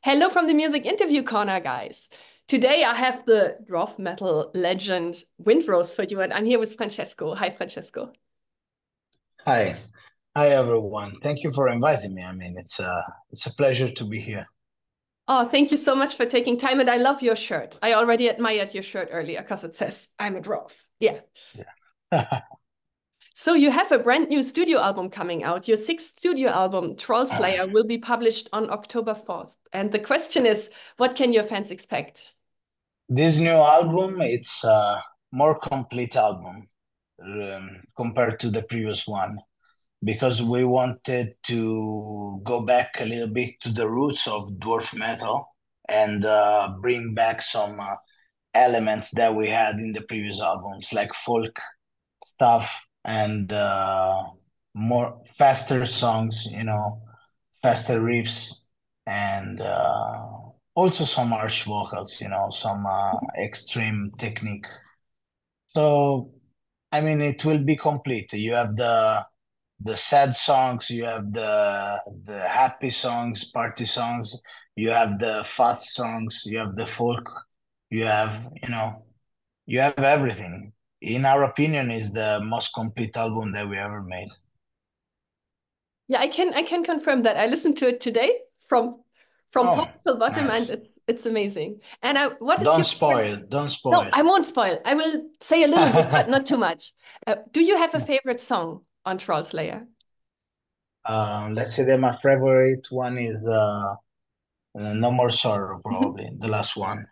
Hello from the Music Interview Corner, guys. Today I have the Dwarf Metal legend Windrose for you, and I'm here with Francesco. Hi, Francesco. Hi. Hi everyone. Thank you for inviting me. I mean, it's a pleasure to be here. Oh, thank you so much for taking time, and I love your shirt. I already admired your shirt earlier because it says, I'm a dwarf. Yeah. Yeah. So you have a brand new studio album coming out. Your sixth studio album, Trollslayer, will be published on October 4th. And the question is, what can your fans expect? This new album, it's a more complete album compared to the previous one because we wanted to go back a little bit to the roots of dwarf metal and bring back some elements that we had in the previous albums, like folk stuff and more faster songs, faster riffs and also some harsh vocals, some extreme technique. So, I mean, it will be complete. You have the sad songs, you have the happy songs, party songs, you have the fast songs, you have the folk, you have, you have everything. In our opinion, is the most complete album that we ever made. Yeah, I can confirm that. I listened to it today from Oh, top to bottom, and nice. it's amazing. And what is Don't your favorite? spoil, don't No, spoil. I won't spoil. I will say a little bit, but not too much. Do you have a favorite song on Trollslayer? Let's say that my favorite one is No More Sorrow, Mhm. probably the last one,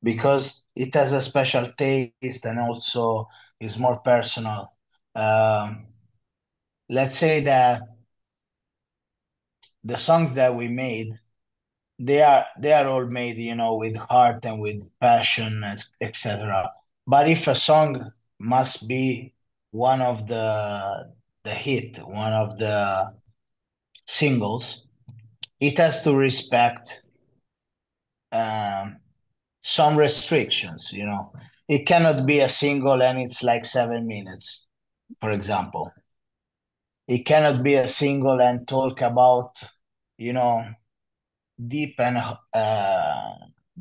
because it has a special taste and also is more personal. Um, let's say that the songs that we made, they are all made, with heart and with passion, etc. But if a song must be one of the hit, one of the singles, it has to respect um, some restrictions. It cannot be a single and it's like 7 minutes, for example. It cannot be a single and talk about, you know, deep and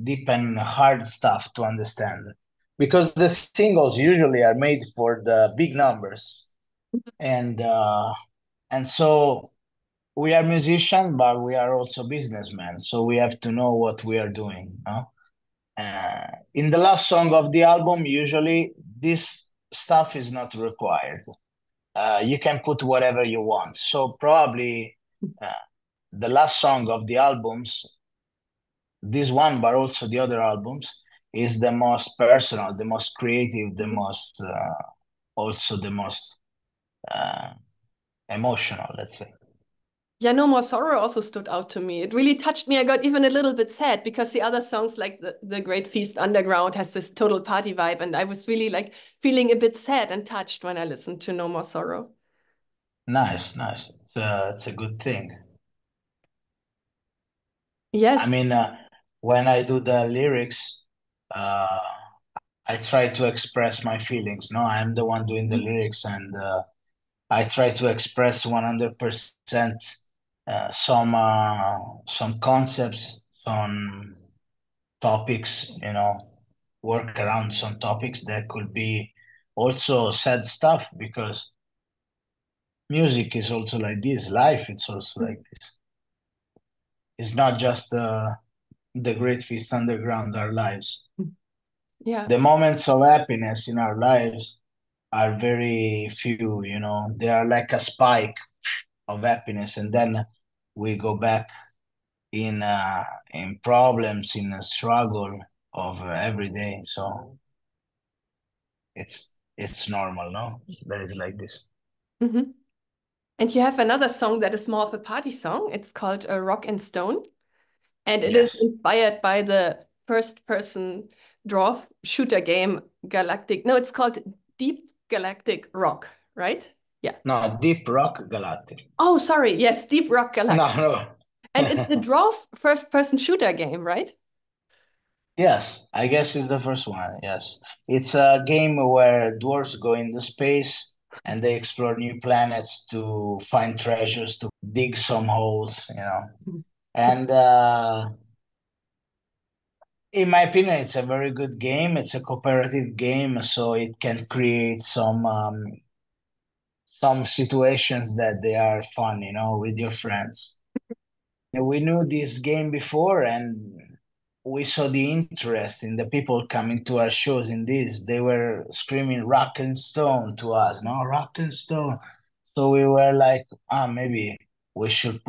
deep and hard stuff to understand, because the singles usually are made for the big numbers, and so we are musicians, but we are also businessmen, so we have to know what we are doing, no? In the last song of the album, usually this stuff is not required. You can put whatever you want. So probably uh, the last song of the albums, this one, but also the other albums, is the most personal, the most creative, the most also the most uh, emotional, let's say. Yeah, No More Sorrow also stood out to me. It really touched me. I got even a little bit sad because the other songs, like the Great Feast Underground, has this total party vibe, and I was really like feeling a bit sad and touched when I listened to No More Sorrow. Nice, nice. It's a good thing. I Yes. mean, when I do the lyrics, uh, I try to express my feelings. No, I'm the one doing the lyrics, and I try to express 100% some concepts, some topics, work around some topics that could be also sad stuff, because music is also like this, life it's also like this. It's not just the Great Feast Underground, our lives. Yeah. The moments of happiness in our lives are very few, they are like a spike of happiness, and then we go back in problems, in a struggle of every day. So it's normal, no? That is like this. Mhm. And you have another song that is more of a party song. It's called Rock and Stone. And it is Yes. inspired by the first-person dwarf shooter game Galactic. No, it's called Deep Galactic Rock, right? Yeah. No, Deep Rock Galactic. Oh, sorry. Yes, Deep Rock Galactic. No, And it's the no. dwarf first-person shooter game, right? Yes, I guess it's the first one. Yes. It's a game where dwarves go into space and they explore new planets to find treasures, to dig some holes. And In my opinion, it's a very good game. It's a cooperative game, so it can create some situations that they are fun, with your friends. We knew this game before, and we saw the interest in the people coming to our shows in this. They were screaming rock and stone to us, no, rock and stone. So we were like, maybe we should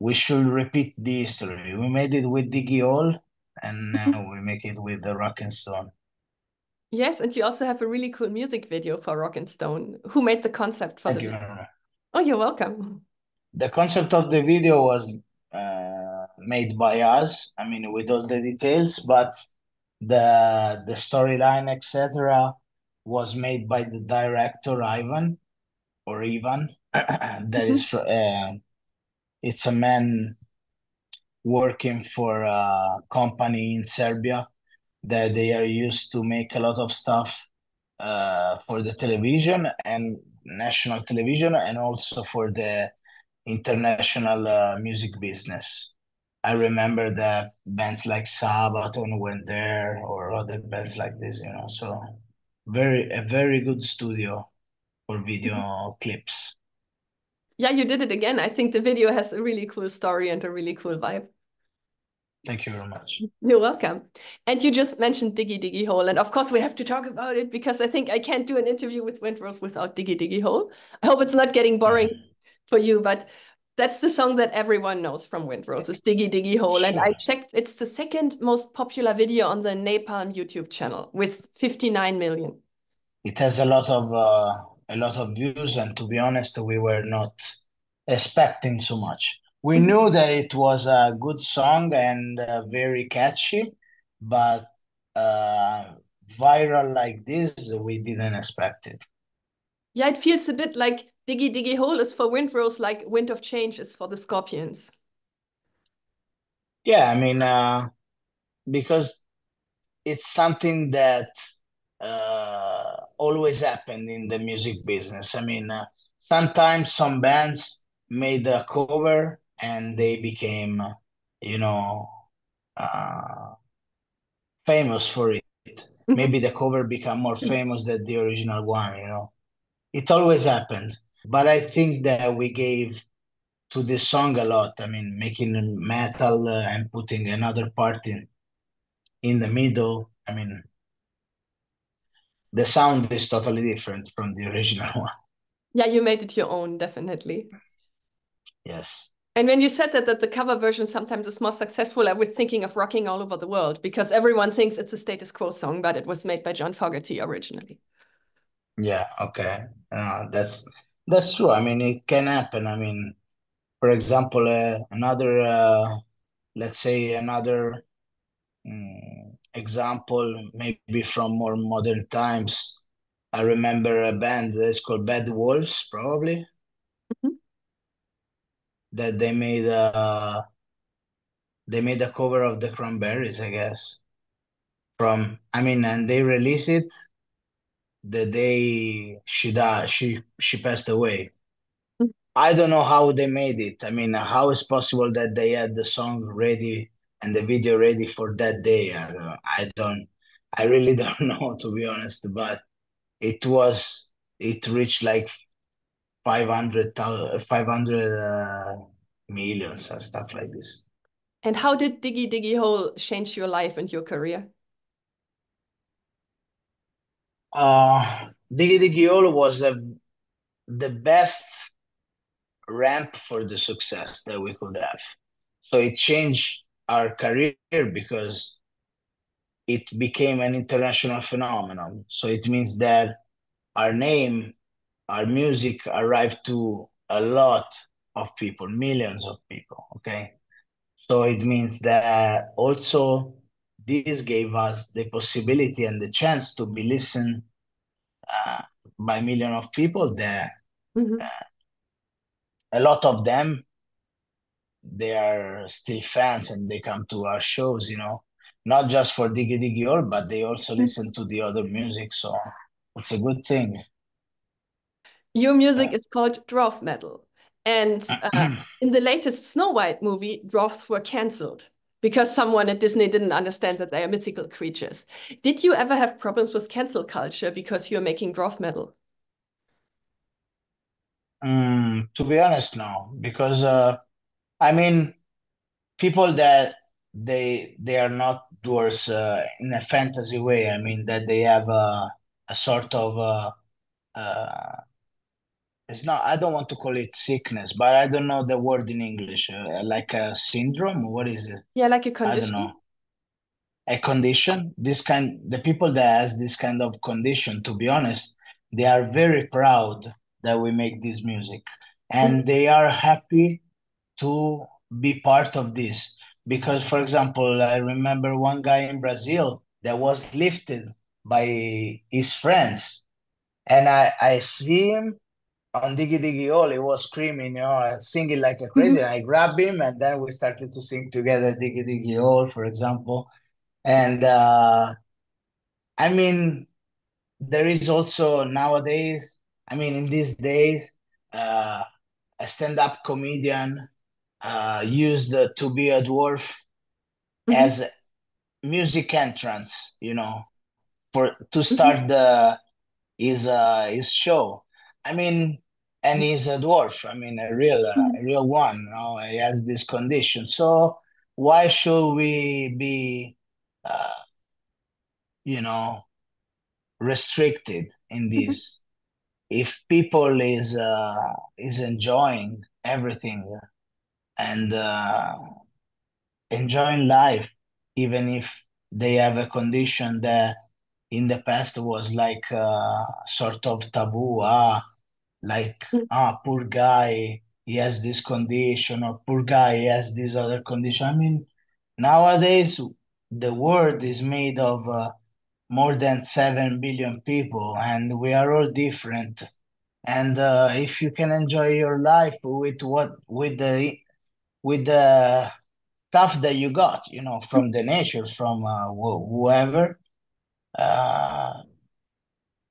we should repeat the history. We made it with Diggy Hole, and now we make it with the rock and stone. Yes, and you also have a really cool music video for Rock and Stone. Who made the concept for the Thank you video? very much. Oh, you're welcome. The concept of the video was made by us. I mean, with all the details, but the storyline, etc., was made by the director Ivan or Ivan. That is, it's a man working for a company in Serbia that they are used to make a lot of stuff for the television and national television, and also for the international music business. I remember that bands like Sabaton went there, or other bands like this, So a very good studio for video clips. Yeah, you did it again. I think the video has a really cool story and a really cool vibe. Thank you very much. You're welcome. And you just mentioned Diggy Diggy Hole. And of course, we have to talk about it because I think I can't do an interview with Windrose without Diggy Diggy Hole. I hope it's not getting boring for you, but that's the song that everyone knows from Windrose, is Diggy Diggy Hole. And I Sure. checked, it's the second most popular video on the Napalm YouTube channel with 59 million. It has a lot of views, and to be honest, we were not expecting so much. We knew that it was a good song and very catchy, but uh, viral like this, we didn't expect it. Yeah, it feels a bit like Diggy Diggy Hole is for Windrose, like Wind of Change is for the Scorpions. Yeah, I mean, because it's something that always happened in the music business. I mean, sometimes some bands made a cover and they became, you know, uh, famous for it. Maybe the cover become more famous than the original one. It always happened. But I think that we gave to this song a lot. I mean, making metal and putting another part in the middle. I mean, the sound is totally different from the original one. Yeah, you made it your own, definitely. Yes. And when you said that the cover version sometimes is more successful, I was thinking of Rocking All Over the World because everyone thinks it's a status quo song, but it was made by John Fogerty originally. Yeah. Okay. That's true. I mean, it can happen. I mean, for example, let's say another example, maybe from more modern times. I remember a band that's called Bad Wolves, probably, Mhm. that they made a cover of the Cranberries, I guess. I mean, and they released it the day she died. She passed away. I don't know how they made it. I mean, how is possible that they had the song ready and the video ready for that day? I really don't know, to be honest. But it was, it reached like 500 millions and stuff like this. And how did Diggy Diggy Hole change your life and your career? Diggy Diggy Hole was the best ramp for the success that we could have. So it changed our career because it became an international phenomenon. So it means that our name, our music arrived to a lot of people, millions of people. Okay. So it means that also this gave us the possibility and the chance to be listened uh, by millions of people that Mhm. a lot of them, they are still fans and they come to our shows, not just for Diggy Diggy All, but they also listen to the other music. So it's a good thing. Your music is called Dwarf Metal. And Yeah. in the latest Snow White movie, dwarfs were cancelled. because someone at Disney didn't understand that they are mythical creatures. Did you ever have problems with cancel culture because you're making dwarf metal? To be honest, no, because I mean, people that they are not dwarves in a fantasy way. I mean that they have a sort of it's not. I don't want to call it sickness, but I don't know the word in English. Like a syndrome. What is it? Yeah, like a I don't know. condition. A condition. The people that has this kind of condition, to be honest, they are very proud that we make this music, Mhm, and they are happy to be part of this. Because, for example, I remember one guy in Brazil that was lifted by his friends, and I see him on Diggy Diggy Hole. He was screaming, singing like a crazy. mhm, And I grabbed him, and then we started to sing together Diggy Diggy Hole, for example. And I mean, there is also nowadays, I mean, in these days, uh, a stand-up comedian used to be a dwarf mhm, as a music entrance, for to mhm, start his show. I mean, and he's a dwarf. I mean, mhm, a real one. He has this condition. So why should we be, uh, you know, restricted in mhm, this? If people is enjoying everything and enjoying life, even if they have a condition that in the past was like sort of taboo. Like, mhm, poor guy, he has this condition, or poor guy, he has this other condition. I mean, nowadays, the world is made of more than 7 billion people, and we are all different. And if you can enjoy your life with the stuff that you got, from the nature, from whoever, uh,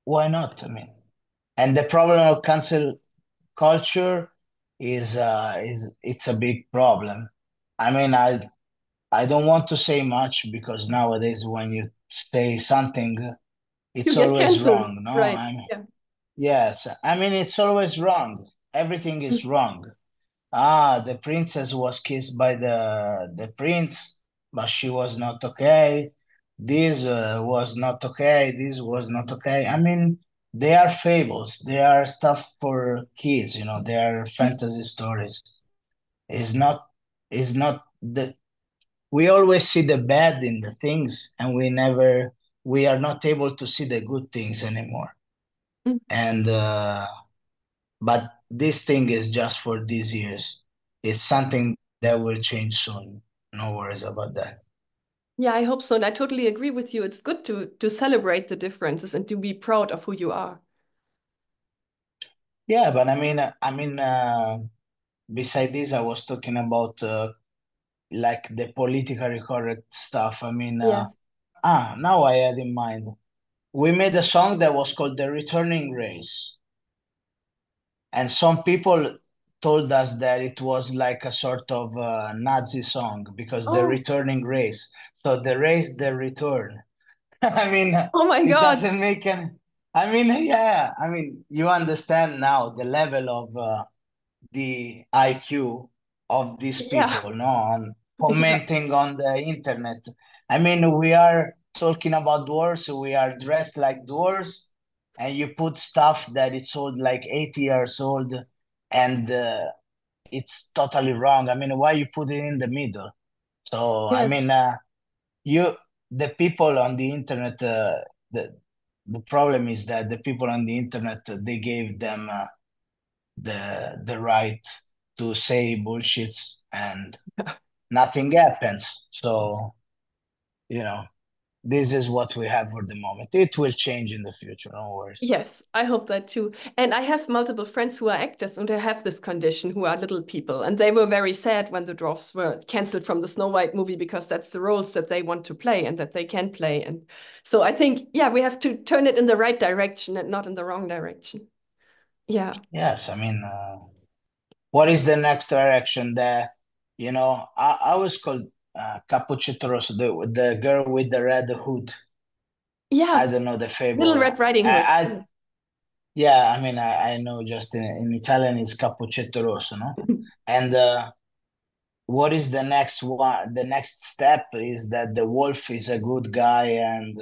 why not? I mean, and the problem of cancel culture is it's a big problem. I mean, I don't want to say much because nowadays when you say something, you it's get always canceled, wrong. No, right? I mean, Yeah. yes, I mean it's always wrong. Everything is Mhm, wrong. The princess was kissed by the prince, but she was not okay. This was not okay. This was not okay. I mean, they are fables. They are stuff for kids. They are fantasy stories. It's not. It's not the. We always see the bad in the things, and we never. We are not able to see the good things anymore. mhm. And but this thing is just for these years. It's something that will change soon. No worries about that. Yeah, I hope so. And I totally agree with you. It's good to celebrate the differences and to be proud of who you are. Yeah, but beside this, I was talking about like the politically correct stuff. Yes. Now I had in mind. We made a song that was called "The Returning Race," and some people told us that it was like a sort of Nazi song because the Oh, returning race. So the race, the return. I mean, oh my it God. doesn't make any. Yeah. You understand now the level of the IQ of these Yeah. people, no, on Yeah. commenting on the internet. We are talking about dwarves. We are dressed like dwarves, and you put stuff that it's old, like 80 years old, and it's totally wrong. Why you put it in the middle? So, Yes. you the people on the internet the problem is that the people on the internet they gave them the right to say bullshits and nothing happens. So you know this is what we have for the moment. It will change in the future, no worries. Yes, I hope that too. And I have multiple friends who are actors and they have this condition who are little people. And they were very sad when the dwarfs were canceled from the Snow White movie because that's the roles that they want to play and that they can play. And so I think, yeah, we have to turn it in the right direction and not in the wrong direction. Yeah. Yes, what is the next direction there? I was called. Cappuccetto Rosso, the girl with the red hood. I Yeah, don't know the Little fable. Red Riding Hood. Yeah, I mean, I know just in Italian it's Cappuccetto Rosso, no? And what is the next one? The next step is that the wolf is a good guy and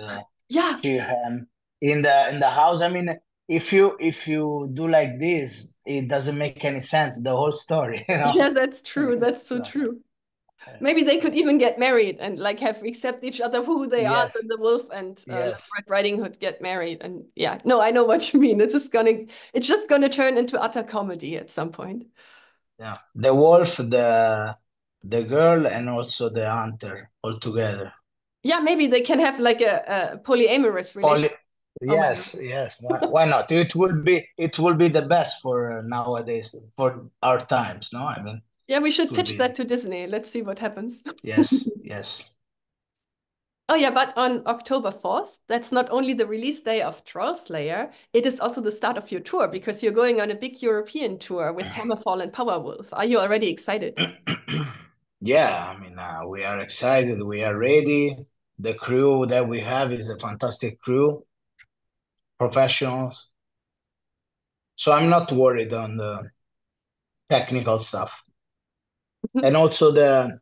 Yeah, cheer him in the house. I mean, if you do like this, it doesn't make any sense. The whole story, you know. yeah, that's true. That's so So, true. Maybe they could even get married and like have accept each other for who they are. yes, Then the wolf and Little yes, Red Riding Hood get married, and yeah, no, I know what you mean. It's just gonna turn into utter comedy at some point. yeah. The wolf, the girl, and also the hunter all together. Yeah, maybe they can have like a polyamorous relationship. Poly Oh my God. Yes, yes. Why not? It will be the best for nowadays, for our times, no? I mean, Yeah, we it should will pitch be that to Disney. Let's see what happens. yes, yes. Oh yeah, but on October 4th, that's not only the release day of Trollslayer, it is also the start of your tour because you're going on a big European tour with Hammerfall and Powerwolf. Are you already excited? Yeah, I mean, we are excited. We are ready. The crew that we have is a fantastic crew, professionals. So I'm not worried on the technical stuff. And also the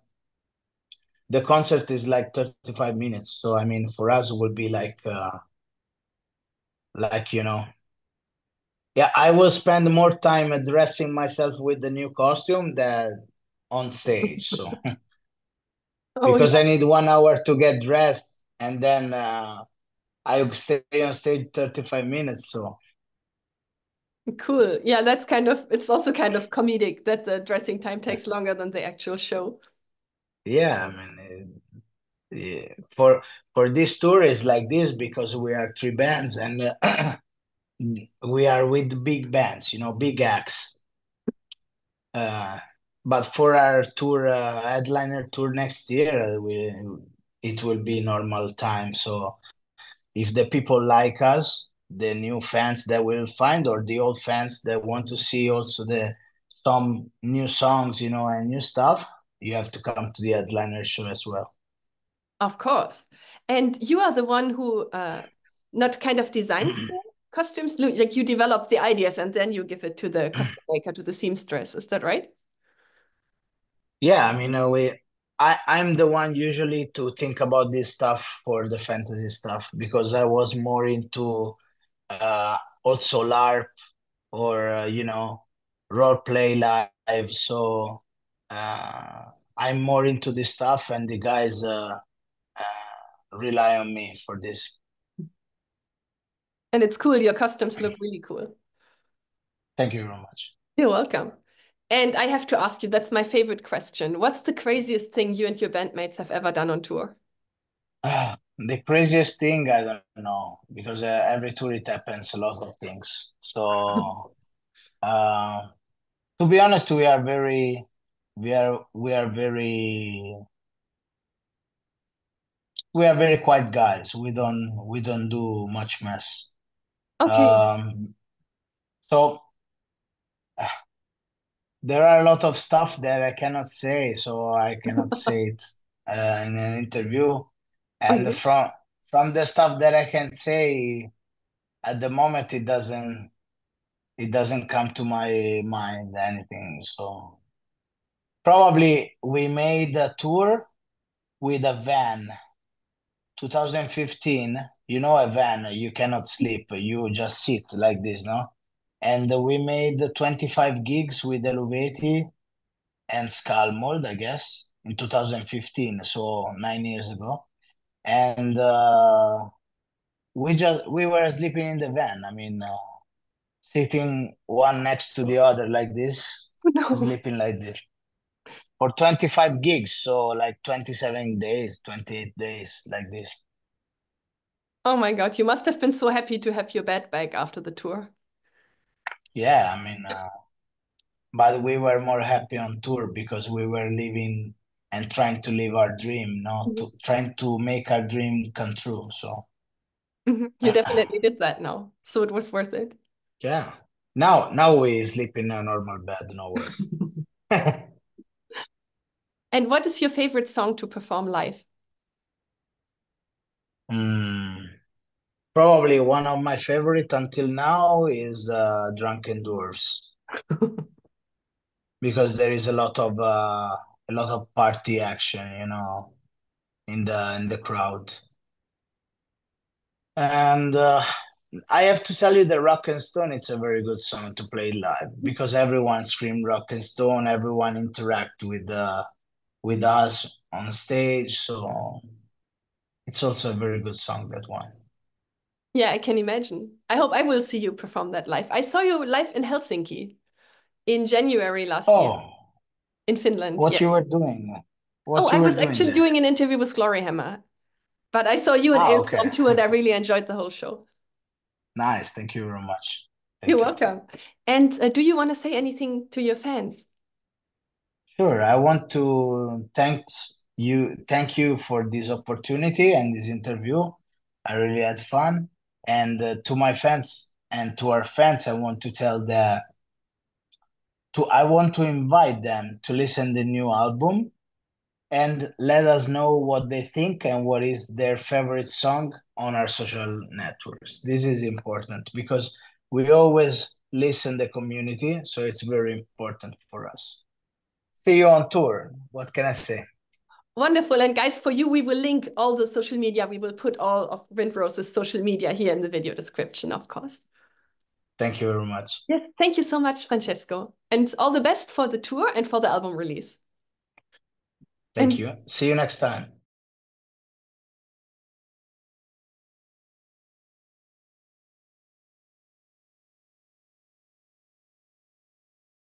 concert is like 35 minutes. So I mean, for us, it will be like yeah, I will spend more time dressing myself with the new costume than on stage. So Oh because yeah, I need 1 hour to get dressed, and then I stay on stage 35 minutes. So cool. Yeah, it's also kind of comedic that the dressing time takes longer than the actual show. yeah, I mean, yeah, for this tour is like this because we are three bands and we are with big bands, big acts. Uh, but for our tour, headliner tour next year, it will be normal time. So if the people like us, the new fans that will find, or the old fans that want to see also the some new songs, and new stuff, you have to come to the headliner show as well. Of course. And you are the one who not kind of designs the costumes, like you develop the ideas and then you give it to the costume maker, to the seamstress. Is that right? Yeah, I mean, I'm the one usually to think about this stuff for the fantasy stuff because I was more into also LARP or role play live. So uh, I'm more into this stuff, and the guys rely on me for this. And it's cool. Your costumes look really cool. Thank you very much. You're welcome. And I have to ask you, that's my favorite question. What's the craziest thing you and your bandmates have ever done on tour? The craziest thing, I don't know, because every tour it happens a lot of things. So uh, to be honest, we are very quiet guys. We don't do much mess. Okay. Um, so there are a lot of stuff that I cannot say, so I cannot say it in an interview. And Okay. from the stuff that I can say at the moment, it doesn't come to my mind anything. So probably we made a tour with a van, 2015. You know, a van, you cannot sleep, you just sit like this, no? And we made 25 gigs with Eluveti and Skull Mold, I guess, in 2015, so 9 years ago. And we were sleeping in the van. I mean, sitting one next to the other like this, No. sleeping like this for 25 gigs, so like 27 days, 28 days, like this. Oh my God, you must have been so happy to have your bed back after the tour. Yeah, I mean, but we were more happy on tour because we were living and trying to live our dream, not Mhm. trying to make our dream come true. So Mhm. You definitely did that now, so it was worth it. yeah, now we sleep in a normal bed, no worries. And what is your favorite song to perform live? Probably one of my favorite until now is Drunken Dwarfs because there is a lot of party action, you know, in the crowd. And I have to tell you that Rock and Stone, it's a very good song to play live because everyone scream Rock and Stone, everyone interact with us on stage, so it's also a very good song, that one. Yeah, I can imagine. I hope I will see you perform that live. I saw you live in Helsinki in January last year Oh, in Finland. what Yes. you were doing? Oh, What I you were was doing actually there? doing an interview with Gloryhammer, but I saw you and Ah, Ailstorm okay. too, and I really enjoyed the whole show. Nice. Thank you very much. You're Thank you. welcome. And do you want to say anything to your fans? Sure. I want to thank you for this opportunity and this interview. I really had fun. And to my fans and to our fans, I want to tell that I want to invite them to listen the new album and let us know what they think and what is their favorite song on our social networks. This is important because we always listen the community, so it's very important for us. See you on tour. What can I say? Wonderful. And guys, for you, we will link all the social media. We will put all of Windrose's social media here in the video description, of course. Thank you very much. Yes, thank you so much, Francesco. And all the best for the tour and for the album release. Thank And you. See you next time.